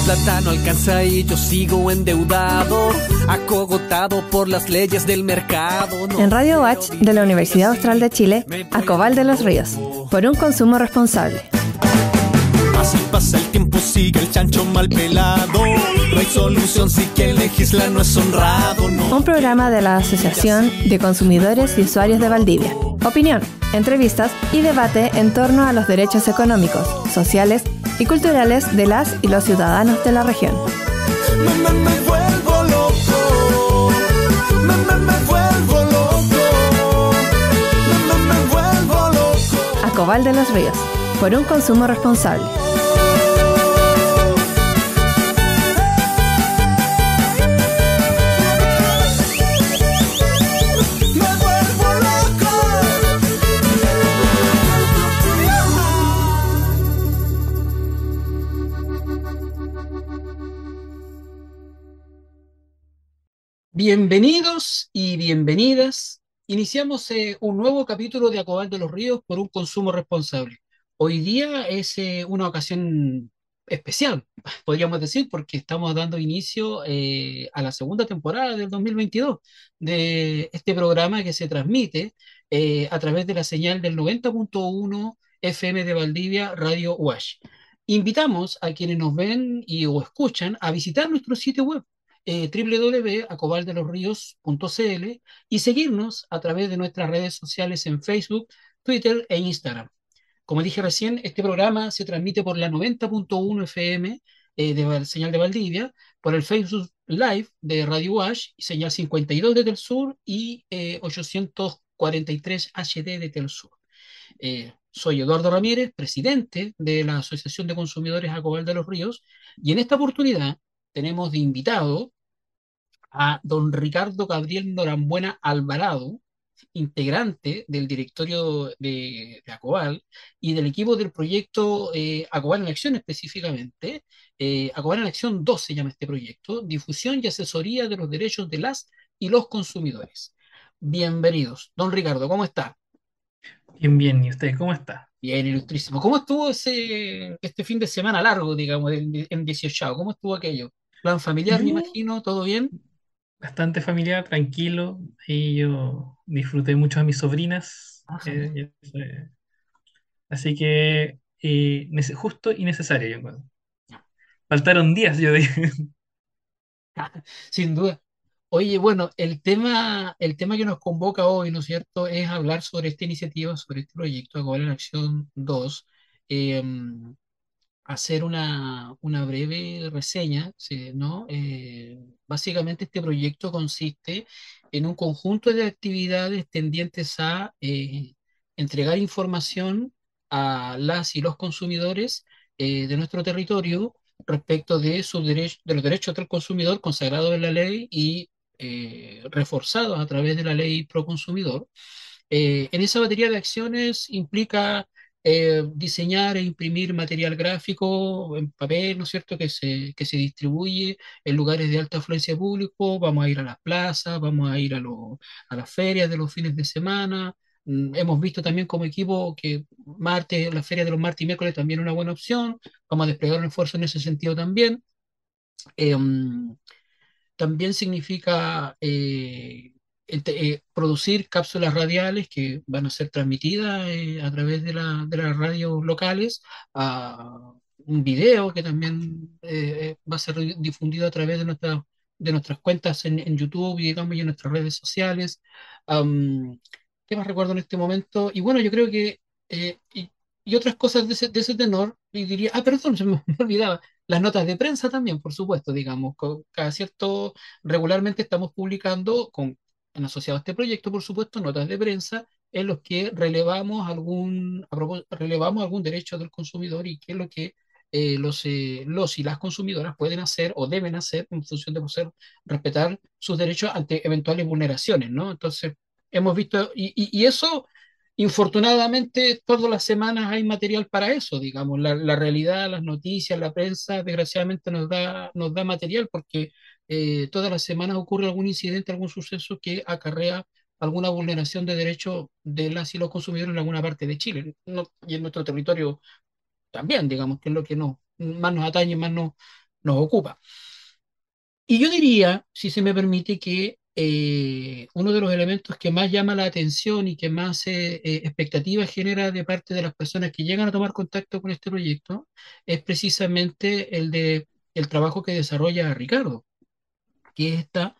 plata no alcanza y yo sigo endeudado, acogotado por las leyes del mercado. En Radio Watch de la Universidad Austral de Chile, Acobal de los Ríos, por un consumo responsable. Así pasa el tiempo, sigue el chancho mal pelado. No hay solución si quien legisla no es honrado, no. Un programa de la Asociación de Consumidores y Usuarios de Valdivia. Opinión, entrevistas y debate en torno a los derechos económicos, sociales y culturales de las y los ciudadanos de la región. Me vuelvo loco. Me vuelvo loco. Me vuelvo loco. Acobal de los Ríos, por un consumo responsable. Bienvenidos y bienvenidas. Iniciamos un nuevo capítulo de Acobal de los Ríos por un consumo responsable. Hoy día es una ocasión especial, podríamos decir, porque estamos dando inicio a la segunda temporada del 2022 de este programa que se transmite a través de la señal del 90.1 FM de Valdivia, Radio Wash. Invitamos a quienes nos ven o escuchan a visitar nuestro sitio web www.acobaldelosrios.cl y seguirnos a través de nuestras redes sociales en Facebook, Twitter e Instagram. Como dije recién, este programa se transmite por la 90.1 FM de señal de Valdivia, por el Facebook Live de Radio Wash, señal 52 de Telsur y 843 HD de Telsur. Soy Eduardo Ramírez, presidente de la Asociación de Consumidores Acobal de los Ríos, y en esta oportunidad tenemos de invitado a don Ricardo Gabriel Norambuena Alvarado, integrante del directorio de Acobal y del equipo del proyecto Acobal en Acción específicamente. Acobal en Acción 2 se llama este proyecto, difusión y asesoría de los derechos de las y los consumidores. Bienvenidos. Don Ricardo, ¿cómo está? Bien, bien. ¿Y usted cómo está? Bien, ilustrísimo. ¿Cómo estuvo este fin de semana largo, digamos, en 18? ¿Cómo estuvo aquello? Plan familiar, me Yo, imagino, ¿todo bien? bastante familiar, tranquilo. Y yo disfruté mucho a mis sobrinas. Ah, genial. Así que justo y necesario, yo encuentro. Faltaron días, yo digo. Sin duda. Oye, bueno, el tema que nos convoca hoy, ¿no es cierto?, es hablar sobre esta iniciativa, sobre este proyecto Acobal en Acción 2, eh, hacer una breve reseña, ¿sí?, ¿no? Básicamente este proyecto consiste en un conjunto de actividades tendientes a entregar información a las y los consumidores de nuestro territorio respecto de de los derechos del consumidor consagrados en la ley y reforzados a través de la ley pro consumidor. En esa batería de acciones implica diseñar e imprimir material gráfico en papel, ¿no es cierto?, que se distribuye en lugares de alta afluencia de público. Vamos a ir a las plazas, vamos a ir a las ferias de los fines de semana. Hemos visto también como equipo que la feria de los martes y miércoles también es una buena opción. Vamos a desplegar un esfuerzo en ese sentido también. Em, También significa producir cápsulas radiales que van a ser transmitidas a través de las radios locales, a un video que también va a ser difundido a través de nuestras cuentas en YouTube y, digamos, y en nuestras redes sociales. Am, ¿Qué más recuerdo en este momento? Y bueno, yo creo que y otras cosas de ese tenor, y diría, perdón, se me, me olvidaba, las notas de prensa también, por supuesto, digamos, cada cierto, regularmente estamos publicando, en asociado a este proyecto, por supuesto, notas de prensa en los que relevamos algún derecho del consumidor y qué es lo que los y las consumidoras pueden hacer o deben hacer en función de poder respetar sus derechos ante eventuales vulneraciones, ¿no? Entonces, hemos visto, y eso. Infortunadamente, todas las semanas hay material para eso, digamos. La realidad, las noticias, la prensa, desgraciadamente nos da material porque todas las semanas ocurre algún incidente, algún suceso que acarrea alguna vulneración de derechos de las y los consumidores en alguna parte de Chile, y en nuestro territorio también, digamos, que es lo que más nos atañe, nos ocupa. Y yo diría, si se me permite, que uno de los elementos que más llama la atención y que más expectativas genera de parte de las personas que llegan a tomar contacto con este proyecto es precisamente el de el trabajo que desarrolla Ricardo, que es esta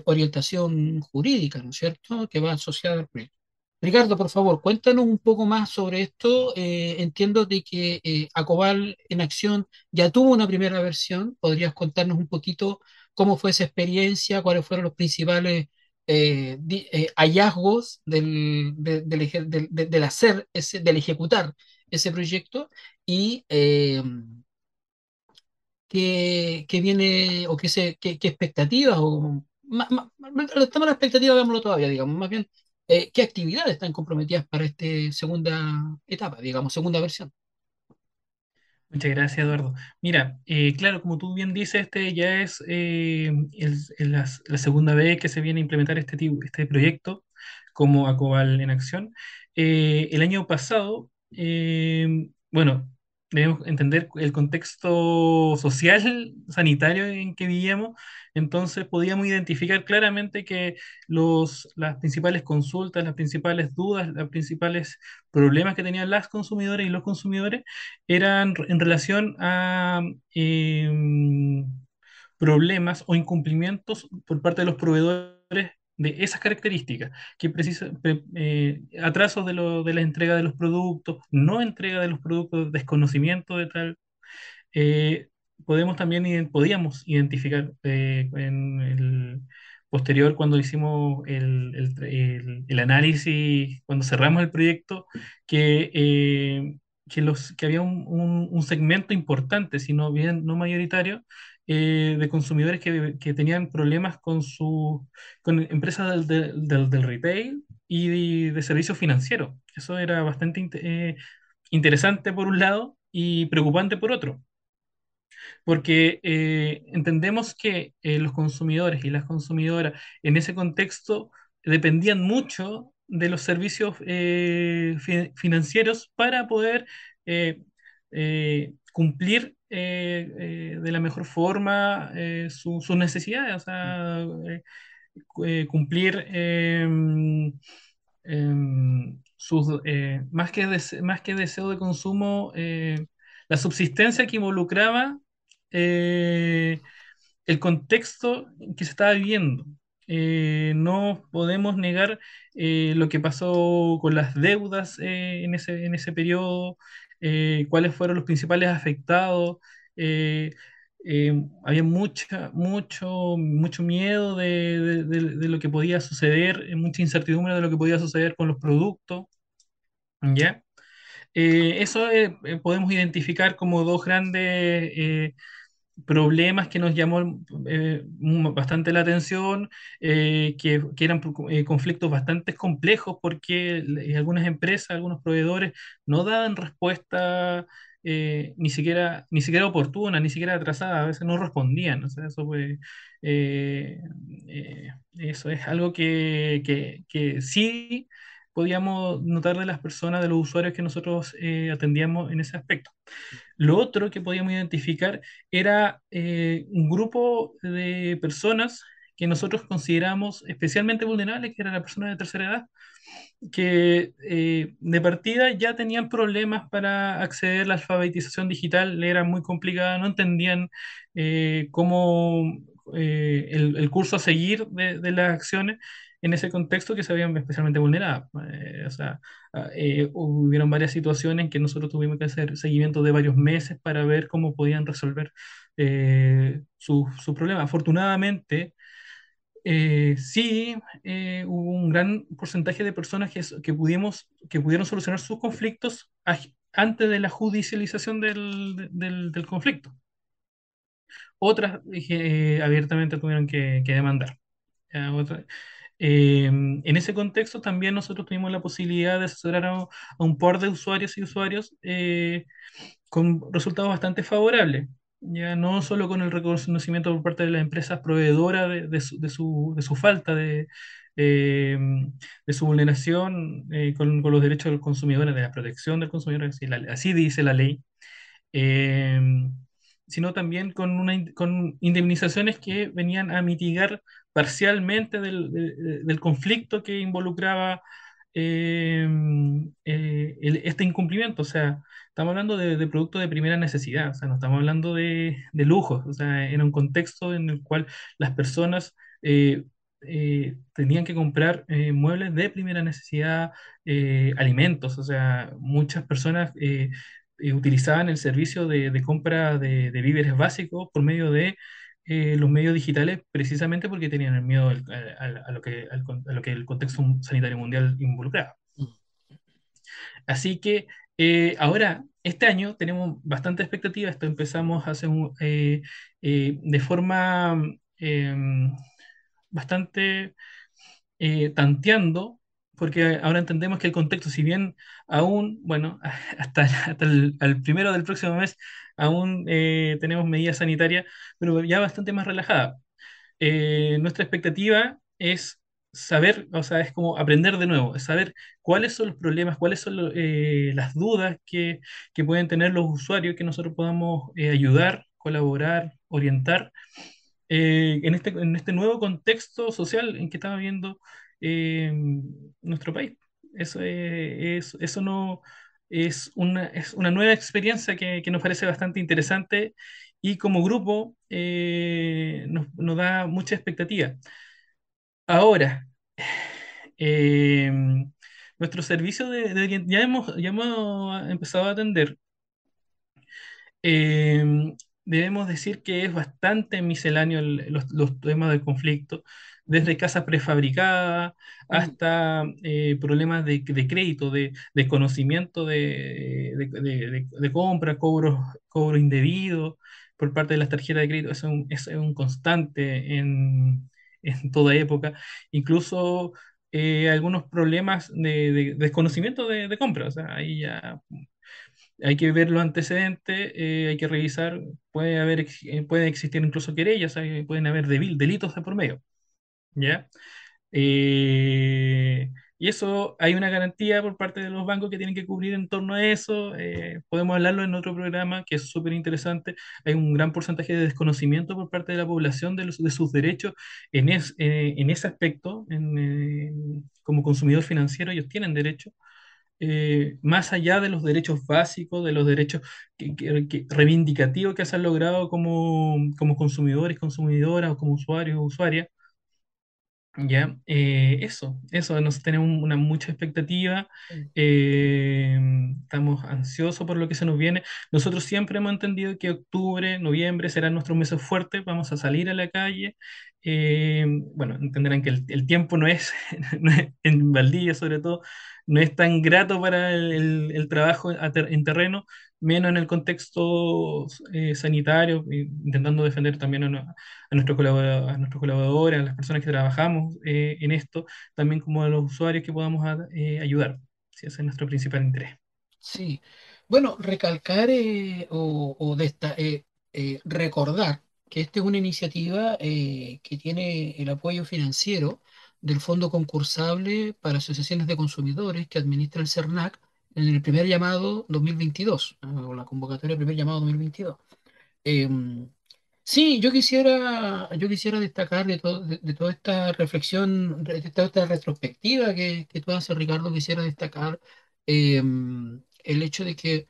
orientación jurídica, ¿no es cierto?, que va asociada al proyecto. Ricardo, por favor, cuéntanos un poco más sobre esto. Entiendo de que Acobal en Acción ya tuvo una primera versión. ¿Podrías contarnos un poquito cómo fue esa experiencia, cuáles fueron los principales hallazgos del hacer, del ejecutar ese proyecto? Y qué viene o qué expectativas o estamos en la expectativa, veámoslo todavía, digamos, más bien, qué actividades están comprometidas para esta segunda etapa, digamos, segunda versión. Muchas gracias, Eduardo. Mira, claro, como tú bien dices, este ya es la segunda vez que se viene a implementar este proyecto como Acobal en Acción. El año pasado, bueno, debemos entender el contexto social, sanitario en que vivíamos, entonces podíamos identificar claramente que las principales consultas, las principales dudas, los principales problemas que tenían las consumidoras y los consumidores eran en relación a problemas o incumplimientos por parte de los proveedores de esas características, que atrasos de la entrega de los productos, no entrega de los productos, desconocimiento de tal. eh, Podíamos identificar en el posterior, cuando hicimos el análisis, cuando cerramos el proyecto, que, que había un segmento importante, si no bien no mayoritario, de consumidores que tenían problemas con empresas del retail y de servicios financieros. Eso era bastante interesante por un lado y preocupante por otro, porque entendemos que los consumidores y las consumidoras en ese contexto dependían mucho de los servicios financieros para poder eh, cumplir de la mejor forma sus necesidades, o sea, cumplir más que deseo de consumo, la subsistencia que involucraba eh, el contexto que se estaba viviendo. No podemos negar lo que pasó con las deudas en ese periodo, cuáles fueron los principales afectados. eh, Había mucho miedo de lo que podía suceder, mucha incertidumbre de lo que podía suceder con los productos, ¿ya? Eso podemos identificar como dos grandes problemas que nos llamó bastante la atención, que eran conflictos bastante complejos porque algunas empresas, algunos proveedores no daban respuesta ni siquiera oportuna, ni siquiera atrasada, a veces no respondían. O sea, eh, eso es algo que sí podíamos notar de las personas, de los usuarios que nosotros atendíamos en ese aspecto. Lo otro que podíamos identificar era un grupo de personas que nosotros consideramos especialmente vulnerables, que eran las personas de tercera edad, que de partida ya tenían problemas para acceder a la alfabetización digital, le era muy complicada, no entendían cómo el curso a seguir de las acciones en ese contexto, que se veían especialmente vulneradas. O sea, hubieron varias situaciones en que nosotros tuvimos que hacer seguimiento de varios meses para ver cómo podían resolver su problema. Afortunadamente, sí, hubo un gran porcentaje de personas que pudieron solucionar sus conflictos antes de la judicialización del conflicto. Otras abiertamente tuvieron que demandar. ¿Ya? En ese contexto también nosotros tuvimos la posibilidad de asesorar a un par de usuarios y usuarios con resultados bastante favorables, ya no solo con el reconocimiento por parte de las empresas proveedoras de su falta eh, de su vulneración con los derechos de los consumidores, de la protección del consumidor, así dice la ley, eh, sino también con indemnizaciones que venían a mitigar parcialmente del conflicto que involucraba eh, este incumplimiento. O sea, estamos hablando de productos de primera necesidad, o sea, no estamos hablando de lujos, o sea, en un contexto en el cual las personas eh, tenían que comprar muebles de primera necesidad, alimentos, o sea, muchas personas utilizaban el servicio de compra de víveres básicos por medio de los medios digitales, precisamente porque tenían el miedo a lo a lo que el contexto sanitario mundial involucraba. Mm. Así que ahora, este año, tenemos bastante expectativa. Esto empezamos hace de forma bastante tanteando, porque ahora entendemos que el contexto, si bien aún, bueno, hasta al primero del próximo mes, aún tenemos medidas sanitarias, pero ya bastante más relajadas. Nuestra expectativa es saber, o sea, es como aprender de nuevo, es saber cuáles son los problemas, cuáles son las dudas que pueden tener los usuarios, que nosotros podamos ayudar, colaborar, orientar en este nuevo contexto social en que estaba viviendo eh, nuestro país. Eso no es una nueva experiencia que nos parece bastante interesante y como grupo nos da mucha expectativa. Ahora, eh, nuestro servicio ya hemos empezado a atender. Eh, Debemos decir que es bastante misceláneo los temas del conflicto, desde casas prefabricadas Mm. hasta problemas de crédito, de conocimiento de compra, cobro indebido por parte de las tarjetas de crédito. Es un constante en toda época. Incluso algunos problemas de desconocimiento de compra. O sea, ahí ya hay que ver los antecedentes, hay que revisar, puede existir incluso querellas, pueden haber delitos de por medio, ¿ya? Y eso hay una garantía por parte de los bancos que tienen que cubrir en torno a eso. Podemos hablarlo en otro programa que es súper interesante. Hay un gran porcentaje de desconocimiento por parte de la población de sus derechos en ese aspecto. Como consumidor financiero, ellos tienen derecho más allá de los derechos básicos, de los derechos reivindicativos que se han logrado como consumidores, consumidoras o como usuarios o usuarias. Ya, eso, nos tenemos una mucha expectativa, estamos ansiosos por lo que se nos viene. Nosotros siempre hemos entendido que octubre, noviembre serán nuestros meses fuertes, vamos a salir a la calle. Bueno, entenderán que el tiempo no es, en Valdivia sobre todo, no es tan grato para el trabajo en terreno, menos en el contexto sanitario, intentando defender también a nuestros colaboradores, a las personas que trabajamos en esto, también como a los usuarios que podamos ayudar. Sí, ese es nuestro principal interés. Sí, bueno, recalcar recordar que esta es una iniciativa que tiene el apoyo financiero del Fondo Concursable para Asociaciones de Consumidores que administra el CERNAC en el primer llamado 2022, o la convocatoria del primer llamado 2022. Em, sí, yo quisiera destacar de toda esta reflexión, de toda esta retrospectiva que tú haces, Ricardo, quisiera destacar el hecho de que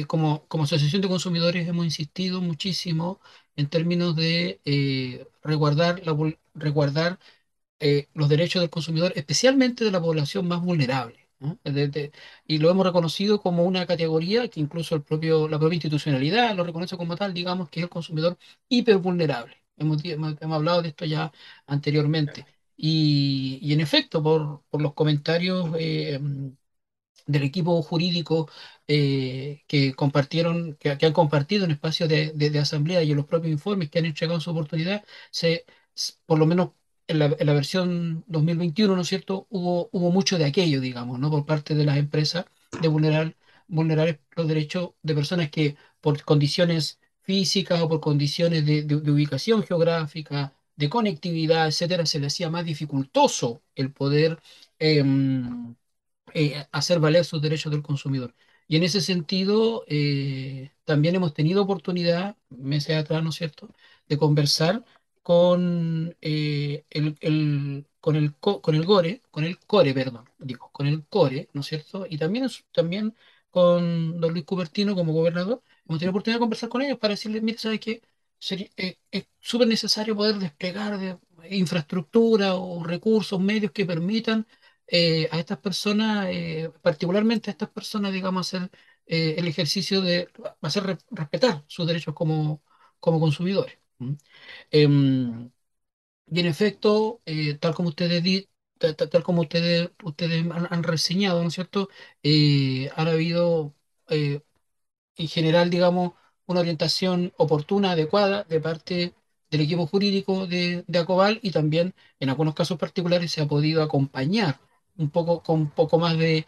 como Asociación de Consumidores, hemos insistido muchísimo en términos de resguardar los derechos del consumidor, especialmente de la población más vulnerable, ¿no? Y lo hemos reconocido como una categoría que incluso la propia institucionalidad lo reconoce como tal, digamos, que es el consumidor hipervulnerable. Hemos hablado de esto ya anteriormente. Y en efecto, por los comentarios del equipo jurídico que han compartido en espacios de asamblea y en los propios informes que han entregado en su oportunidad, por lo menos en la versión 2021, ¿no es cierto?, hubo mucho de aquello, digamos, ¿no?, por parte de las empresas de vulnerar los derechos de personas que por condiciones físicas o por condiciones de ubicación geográfica, de conectividad, etcétera, se les hacía más dificultoso el poder hacer valer sus derechos del consumidor. Y en ese sentido, también hemos tenido oportunidad, meses atrás, ¿no es cierto?, de conversar con, con el GORE, con el CORE, perdón, digo, con el CORE, ¿no es cierto? Y también, también con don Luis Cubertino como gobernador. Hemos tenido oportunidad de conversar con ellos para decirles, mire, ¿sabes qué? Es súper necesario poder desplegar infraestructura o recursos, medios que permitan a estas personas, particularmente a estas personas, digamos, hacer el ejercicio de respetar sus derechos como, como consumidores. ¿Mm? Em, y en efecto, tal como ustedes han reseñado, ¿no es cierto? Han habido eh, en general, digamos, una orientación oportuna, adecuada de parte del equipo jurídico de Acobal, y también en algunos casos particulares se ha podido acompañar un poco con un poco más de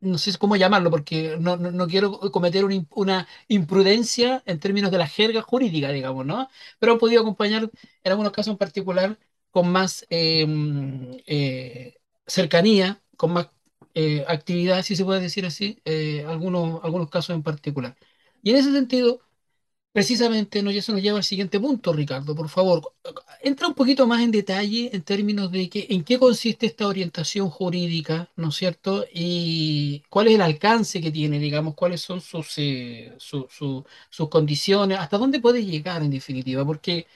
no sé cómo llamarlo, porque no quiero cometer una imprudencia en términos de la jerga jurídica, digamos, ¿no? Pero han podido acompañar en algunos casos en particular con más cercanía, con más actividad, si se puede decir así, algunos casos en particular. Y en ese sentido, precisamente, ¿no? Y eso nos lleva al siguiente punto, Ricardo. Por favor, entra un poquito más en detalle en términos de en qué consiste esta orientación jurídica, ¿no es cierto? Y cuál es el alcance que tiene, digamos, cuáles son sus condiciones, hasta dónde puede llegar en definitiva, porque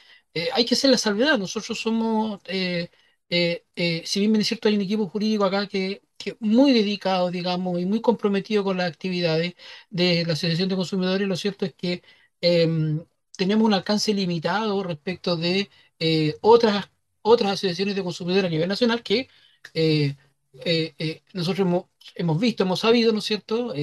hay que hacer la salvedad. Nosotros somos, si bien es cierto, hay un equipo jurídico acá que muy dedicado, digamos, y muy comprometido con las actividades de la Asociación de Consumidores. Lo cierto es que em, tenemos un alcance limitado respecto de otras asociaciones de consumidores a nivel nacional que eh, nosotros hemos visto, hemos sabido, ¿no es cierto?,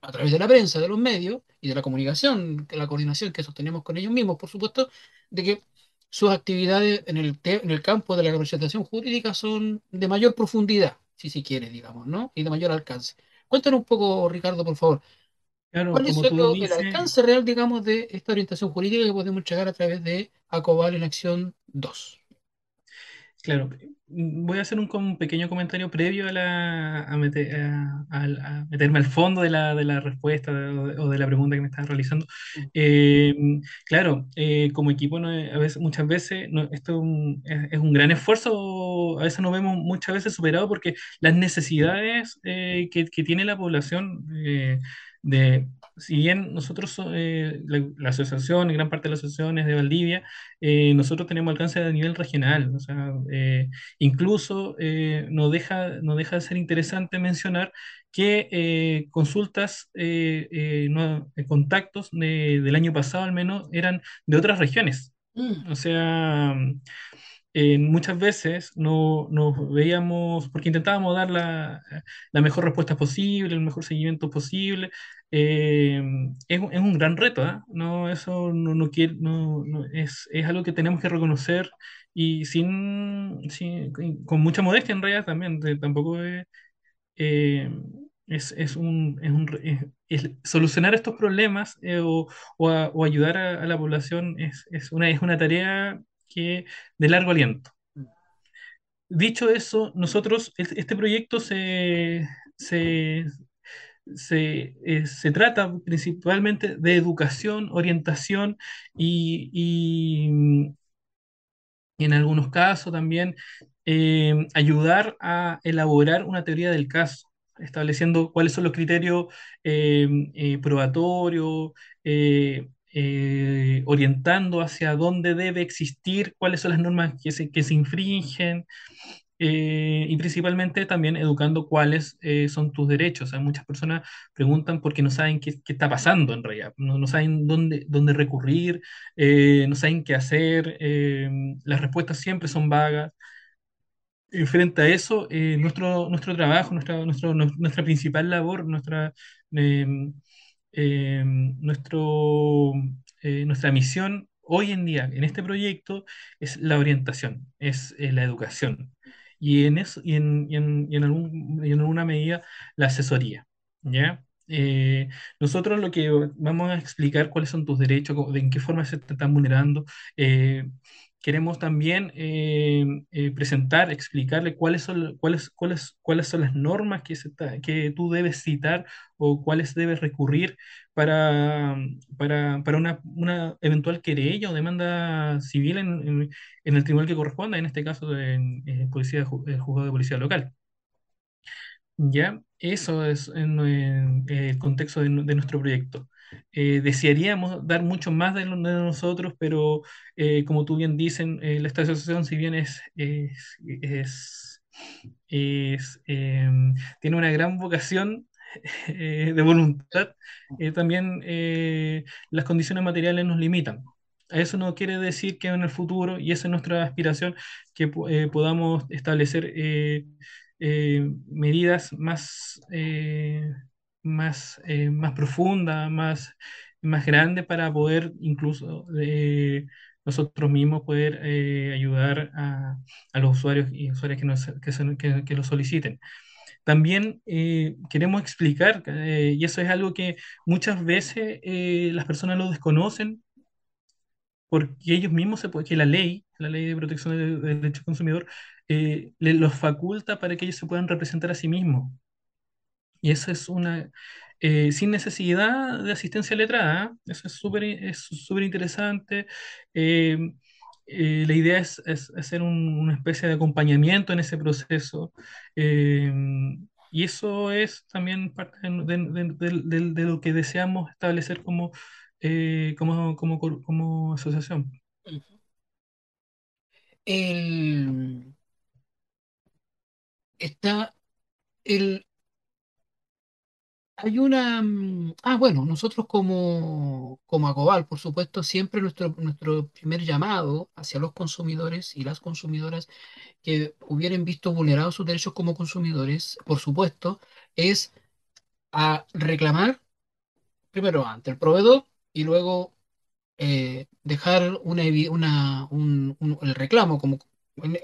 a través de la prensa, de los medios y de la comunicación, la coordinación que sostenemos con ellos mismos, por supuesto, de que sus actividades en el campo de la representación jurídica son de mayor profundidad, si se quiere, digamos, ¿no? Y de mayor alcance. Cuéntanos un poco, Ricardo, por favor. Claro, ¿Cuál es como tú lo el dices, alcance real, digamos, de esta orientación jurídica que podemos entregar a través de Acobal en Acción 2? claro, voy a hacer un pequeño comentario previo a meterme al fondo de la respuesta o de la pregunta que me estás realizando. Eh, claro, como equipo a veces, muchas veces esto es un gran esfuerzo, a veces nos vemos muchas veces superado porque las necesidades que tiene la población de... Si bien nosotros, la asociación, y gran parte de las asociaciones de Valdivia, nosotros tenemos alcance a nivel regional, o sea, incluso no deja de ser interesante mencionar que consultas, contactos del año pasado al menos eran de otras regiones. Mm, O sea, muchas veces no nos veíamos, porque intentábamos dar la mejor respuesta posible, el mejor seguimiento posible. eh, es un gran reto, ¿ah? No, eso es algo que tenemos que reconocer y con mucha modestia en realidad también, tampoco eh, solucionar estos problemas o ayudar a la población es una tarea que de largo aliento. Dicho eso, nosotros, este proyecto se, se trata principalmente de educación, orientación y en algunos casos también ayudar a elaborar una teoría del caso, estableciendo cuáles son los criterios probatorios, orientando hacia dónde debe existir, cuáles son las normas que se infringen, y principalmente también educando cuáles son tus derechos. Hay muchas personas preguntan porque no saben qué está pasando en realidad, no saben dónde recurrir, no saben qué hacer, las respuestas siempre son vagas. Frente a eso, nuestro trabajo, nuestra principal labor, eh, nuestra misión hoy en día en este proyecto es la orientación, es la educación y en eso y en alguna medida la asesoría, ¿ya? Nosotros lo que vamos a explicar cuáles son tus derechos, en qué forma se te están vulnerando, queremos también presentar, explicarle cuáles son las normas que tú debes citar o cuáles debes recurrir para una eventual querella o demanda civil en el tribunal que corresponda, en este caso en el juzgado de policía local. Ya, eso es el contexto de nuestro proyecto. Desearíamos dar mucho más de nosotros, pero como tú bien dicen, esta asociación, si bien tiene una gran vocación de voluntad, también las condiciones materiales nos limitan. Eso no quiere decir que en el futuro, y esa es nuestra aspiración, que podamos establecer medidas más profundas, más grandes para poder incluso nosotros mismos poder ayudar a los usuarios y usuarias que lo soliciten. También queremos explicar, y eso es algo que muchas veces las personas lo desconocen, porque ellos mismos, que la ley de protección del derecho del consumidor, los faculta para que ellos se puedan representar a sí mismos. Y eso es sin necesidad de asistencia letrada, ¿eh? Eso es súper interesante. Eh, la idea es hacer una especie de acompañamiento en ese proceso. eh, y eso es también parte de lo que deseamos establecer como asociación. El, está el, hay una, bueno, nosotros como Acobal, por supuesto, siempre nuestro primer llamado hacia los consumidores y las consumidoras que hubieran visto vulnerados sus derechos como consumidores, por supuesto, es a reclamar primero ante el proveedor y luego dejar el reclamo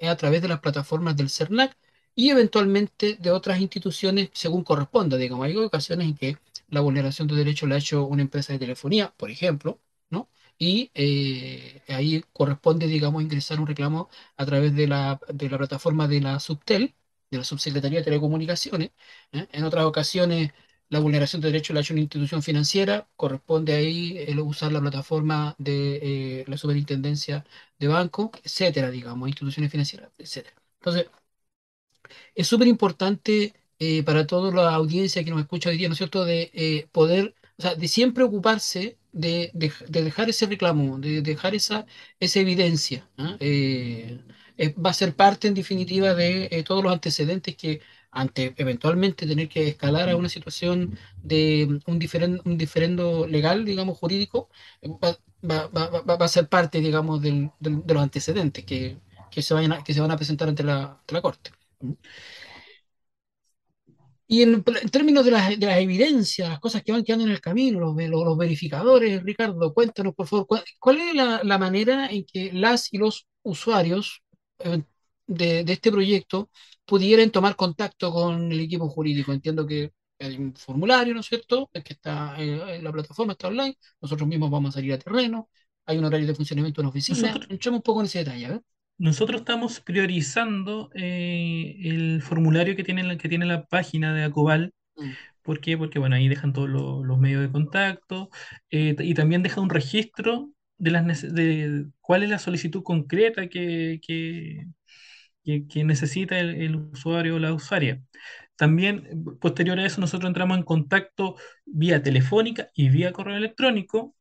a través de las plataformas del CERNAC y eventualmente de otras instituciones según corresponda. Digamos, hay ocasiones en que la vulneración de derechos la ha hecho una empresa de telefonía, por ejemplo, ¿no? Y ahí corresponde, digamos, ingresar un reclamo a través de la plataforma de la Subtel, de la Subsecretaría de Telecomunicaciones. En otras ocasiones la vulneración de derechos la ha hecho una institución financiera, corresponde ahí usar la plataforma de la Superintendencia de Banco, etcétera, digamos, instituciones financieras, etcétera. Entonces, es súper importante para toda la audiencia que nos escucha hoy día, ¿no es cierto?, de poder, o sea, de siempre ocuparse de dejar ese reclamo, de dejar esa evidencia. ¿Ah? Va a ser parte, en definitiva, de todos los antecedentes que, ante eventualmente tener que escalar a una situación de un diferendo legal, digamos, jurídico, va a ser parte, digamos, de los antecedentes que se van a presentar ante la Corte. Y en términos de las evidencias, las cosas que van quedando en el camino, los verificadores, Ricardo, cuéntanos por favor, ¿cuál es la manera en que las y los usuarios eh, de este proyecto pudieran tomar contacto con el equipo jurídico? Entiendo que hay un formulario, ¿no es cierto?, el que está en la plataforma, está online, nosotros mismos vamos a salir a terreno, hay un horario de funcionamiento en oficina, Nosotros, entremos un poco en ese detalle, ¿ver? nosotros estamos priorizando el formulario que tiene la página de Acobal. Mm, ¿Por qué? Porque bueno, ahí dejan todos los medios de contacto, y también deja un registro de cuál es la solicitud concreta que necesita el usuario o la usuaria. También, posterior a eso, nosotros entramos en contacto vía telefónica y vía correo electrónico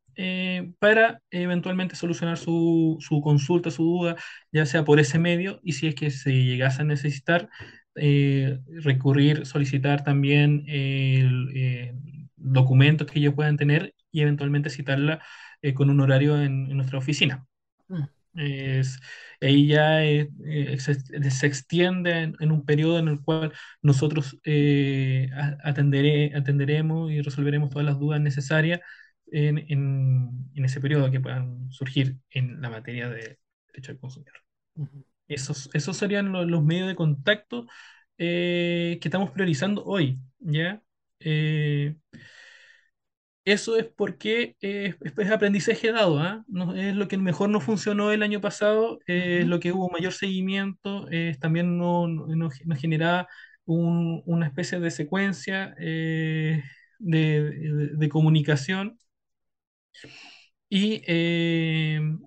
para eventualmente solucionar su consulta, su duda, ya sea por ese medio, y si es que se llegase a necesitar, solicitar también documentos que ellos puedan tener y eventualmente citarla con un horario en nuestra oficina. mm, Es, ahí ya se extiende en un periodo en el cual nosotros atenderemos y resolveremos todas las dudas necesarias en ese periodo que puedan surgir en la materia de derecho al consumidor. mm. Esos serían los medios de contacto que estamos priorizando hoy, ¿ya? Eh, eso es porque es aprendizaje dado, ¿ah? Es lo que mejor no funcionó el año pasado, es Ujú. lo que hubo mayor seguimiento, también no generaba una especie de secuencia de comunicación. Y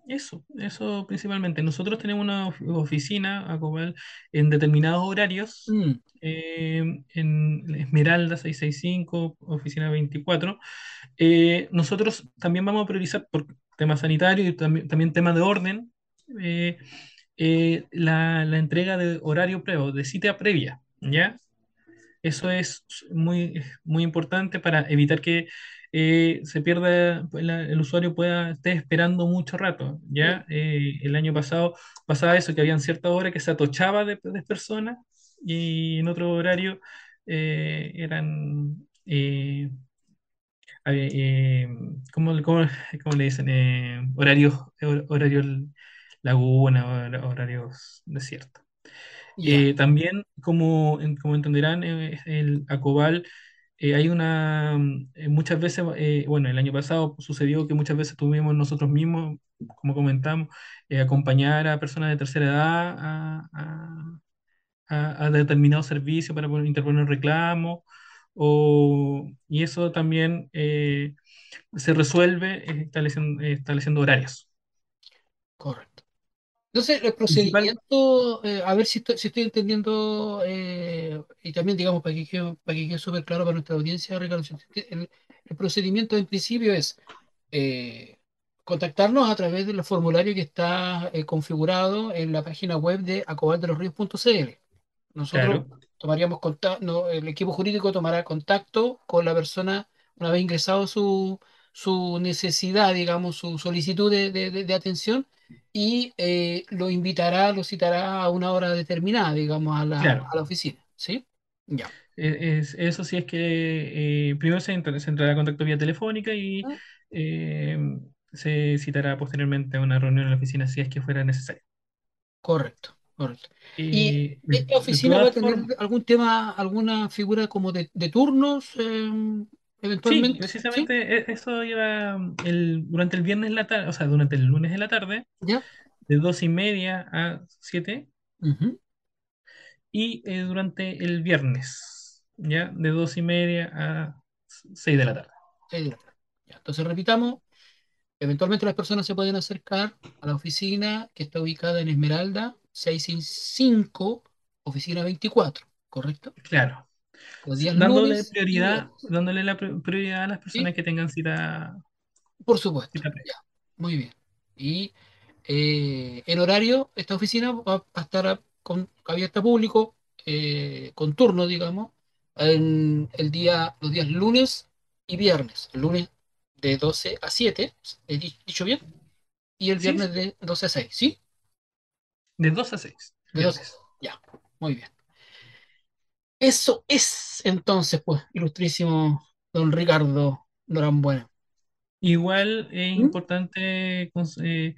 eso principalmente. Nosotros tenemos una oficina a Cobal en determinados horarios, Mm, en Esmeralda 665 oficina 24. Nosotros también vamos a priorizar por temas sanitarios y también temas de orden, eh, la entrega de horario previo, de cita previa, ¿ya? Eso es muy importante para evitar que se pierda, el usuario pueda estar esperando mucho rato, mm, ¿ya? El año pasado pasaba eso, que habían ciertas horas que se atochaba de personas y en otro horario eran, eh, ¿cómo, cómo- cómo le dicen? Horarios laguna, horarios desiertos. ya, También, como entenderán, el Acobal, hay muchas veces, bueno, el año pasado sucedió que muchas veces tuvimos nosotros mismos, como comentamos, acompañar a personas de tercera edad a determinados servicios para poder interponer un reclamo, y eso también se resuelve estableciendo horarios. correcto. Entonces, el Principal, procedimiento, a ver si estoy entendiendo, y también, digamos, para que quede súper claro para nuestra audiencia, Ricardo, el procedimiento en principio es eh, contactarnos a través del formulario que está configurado en la página web de acobaldelosríos.cl. Nosotros claro, tomaríamos contacto, el equipo jurídico tomará contacto con la persona una vez ingresado su necesidad, digamos, su solicitud de atención y lo invitará, lo citará a una hora determinada, digamos, claro. a la oficina, ¿sí? Ya. Eso sí es que primero se entrará en contacto vía telefónica y Ah, eh, se citará posteriormente a una reunión en la oficina si es que fuera necesario. correcto, correcto. ¿Y esta De oficina va a todas tener formas, algún tema, alguna figura como de turnos, sí, eventualmente? ¿Sí? precisamente eso iba durante el viernes en la tarde, o sea, durante el lunes en la tarde, ¿Ya? de 2:30 a 7, Ujú. y durante el viernes, ¿ya? De 2:30 a 6 de la tarde. Seis de la tarde. Ya, entonces repitamos, eventualmente las personas se pueden acercar a la oficina que está ubicada en Esmeralda 665, oficina 24, ¿correcto? Claro. Los días Dándole lunes y prioridad, viernes. dándole la prioridad a las ¿Sí? personas que tengan Por supuesto. cita Ya, previa. muy bien. Y en horario, esta oficina va a estar abierta a público, con turno, digamos, en los días lunes y viernes. El lunes de 12 a 7, ¿he dicho bien? Y el Sí, viernes sí, de 12 a 6, ¿sí? de 2 a 6, De 12 a viernes. 6. Ya, muy bien. Eso es entonces, pues, ilustrísimo don Ricardo Norambuena. Igual es ¿Mm? importante que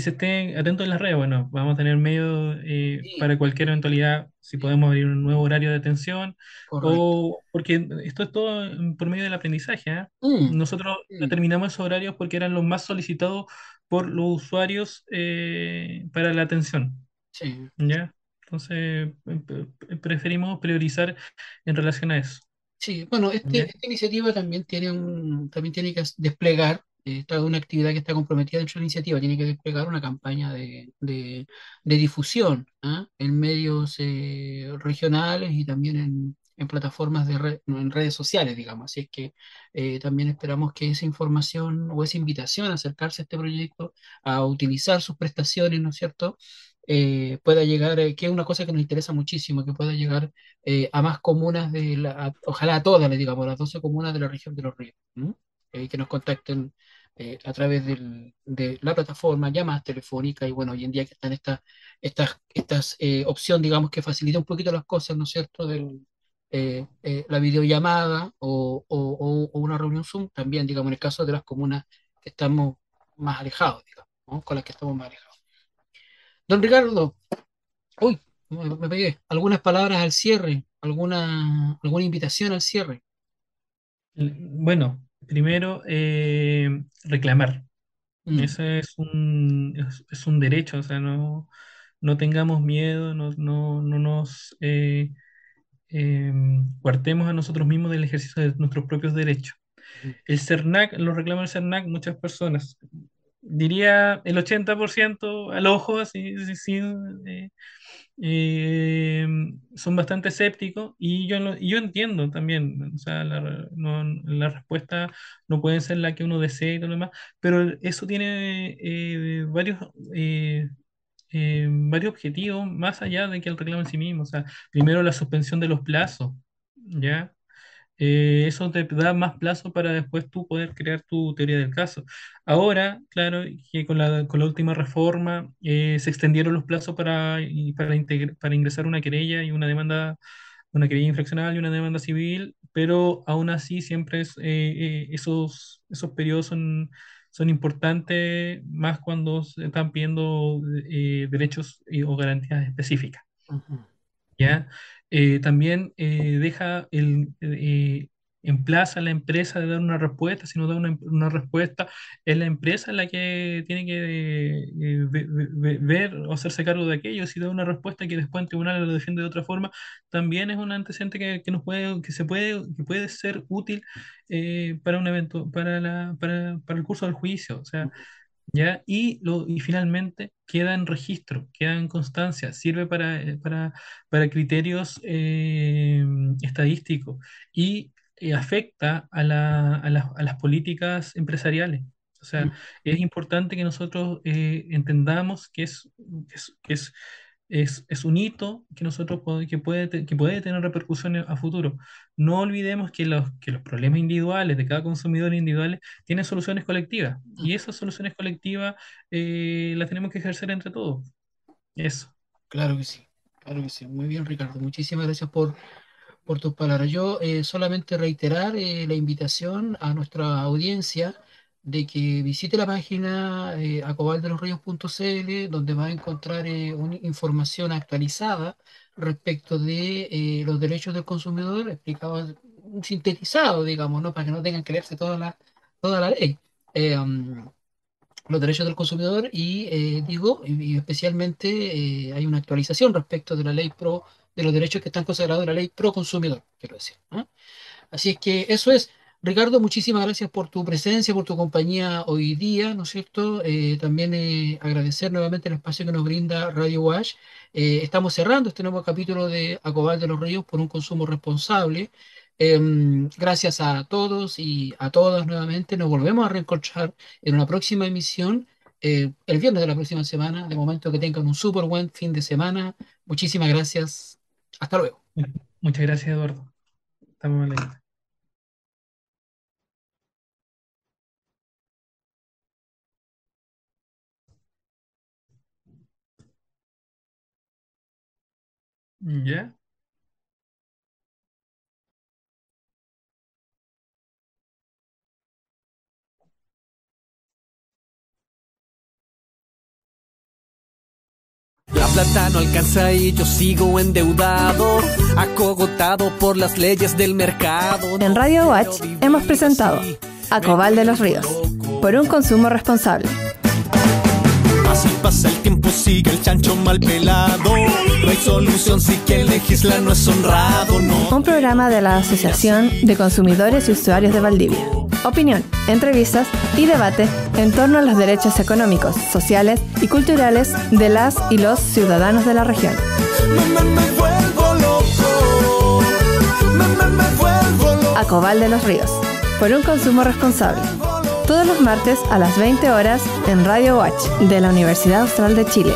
se estén atentos en las redes. Bueno, vamos a tener medios Sí, para cualquier eventualidad, si sí, podemos abrir un nuevo horario de atención, correcto. o porque esto es todo por medio del aprendizaje, ¿ah? Mm, Nosotros mm, determinamos esos horarios porque eran los más solicitados por los usuarios para la atención, sí. ¿ya? Entonces, preferimos priorizar en relación a eso, Sí, bueno, ¿ya? esta iniciativa también tiene que desplegar, esta es una actividad que está comprometida dentro de la iniciativa, tiene que desplegar una campaña de difusión, ¿ah? En medios regionales y también en plataformas no, en redes sociales, digamos. Así es que también esperamos que esa información o esa invitación a acercarse a este proyecto, a utilizar sus prestaciones, ¿no es cierto? Pueda llegar, que es una cosa que nos interesa muchísimo, que pueda llegar a más comunas ojalá a todas, les digamos, las 12 comunas de la región de Los Ríos, ¿no? Que nos contacten a través de la plataforma, llamadas telefónicas y bueno, hoy en día que están estas opciones, digamos, que facilita un poquito las cosas, ¿no es cierto? La videollamada o una reunión Zoom, también, digamos, en el caso de las comunas que estamos más alejados, digamos, ¿no? Con las que estamos más alejados. Don Ricardo, uy, me pegué. ¿Algunas palabras al cierre? ¿Alguna invitación al cierre? Bueno. primero, reclamar. Mm, Ese es un derecho, o sea, no tengamos miedo, no nos eh, coartemos a nosotros mismos del ejercicio de nuestros propios derechos. mm, El CERNAC, lo reclama el CERNAC muchas personas. Diría el 80% al ojo, así, sí, sí, eh, eh, son bastante escépticos y yo entiendo también, o sea, la respuesta no puede ser la que uno desee y todo lo demás, pero eso tiene eh, varios objetivos más allá de que el reclamo en sí mismo. O sea, primero la suspensión de los plazos, ¿ya? Eso te da más plazo para después tú poder crear tu teoría del caso. Ahora, claro, que con la última reforma se extendieron los plazos para ingresar una querella y una querella infraccional y una demanda civil, pero aún así siempre esos periodos son importantes, más cuando se están pidiendo derechos o garantías específicas. ujú, ¿Ya? También emplaza a la empresa de dar una respuesta. Si no da una respuesta, es la empresa la que tiene que ver o hacerse cargo de aquello. Si da una respuesta que después en tribunal lo defiende de otra forma, también es un antecedente que puede ser útil para un evento, para el curso del juicio. O sea, ujú, ¿ya? Y finalmente queda en registro, queda en constancia, sirve para criterios estadísticos y afecta a las políticas empresariales. O sea, es importante que nosotros entendamos que es un hito que que puede tener repercusiones a futuro. No olvidemos que los problemas individuales de cada consumidor individual tienen soluciones colectivas y ujú. esas soluciones colectivas las tenemos que ejercer entre todos. Eso. Claro que sí, claro que sí. Muy bien, Ricardo. Muchísimas gracias por tus palabras. Yo solamente reiterar la invitación a nuestra audiencia de que visite la página acobaldelosríos.cl, donde va a encontrar una información actualizada respecto de los derechos del consumidor, explicado, sintetizado, digamos, ¿no? Para que no tengan que leerse toda la ley. Los derechos del consumidor y especialmente hay una actualización respecto de la ley pro, de los derechos que están consagrados en la ley pro consumidor, quiero decir, ¿no? Así es que eso es. Ricardo, muchísimas gracias por tu presencia, por tu compañía hoy día, ¿no es cierto? También agradecer nuevamente el espacio que nos brinda Radio Wash. Estamos cerrando este nuevo capítulo de Acobal de los Ríos por un consumo responsable. Gracias a todos y a todas nuevamente. Nos volvemos a reencontrar en una próxima emisión, el viernes de la próxima semana. De momento que tengan un súper buen fin de semana. Muchísimas gracias. Hasta luego. Muchas gracias, Eduardo. Estamos a la lista. ¿Ya? La plata no alcanza y yo sigo endeudado, acogotado por las leyes del mercado. En Radio Watch hemos presentado Acobal de los Ríos, por un consumo responsable. Así pasa el tiempo, sigue el chancho mal pelado. No hay solución si quien legisla no es honrado, no. Un programa de la Asociación de Consumidores y Usuarios de Valdivia. Opinión, entrevistas y debate en torno a los derechos económicos, sociales y culturales de las y los ciudadanos de la región. Me vuelvo loco. Me vuelvo loco. Acobal de los Ríos, por un consumo responsable. Todos los martes a las 20 horas en Radio Watch de la Universidad Austral de Chile.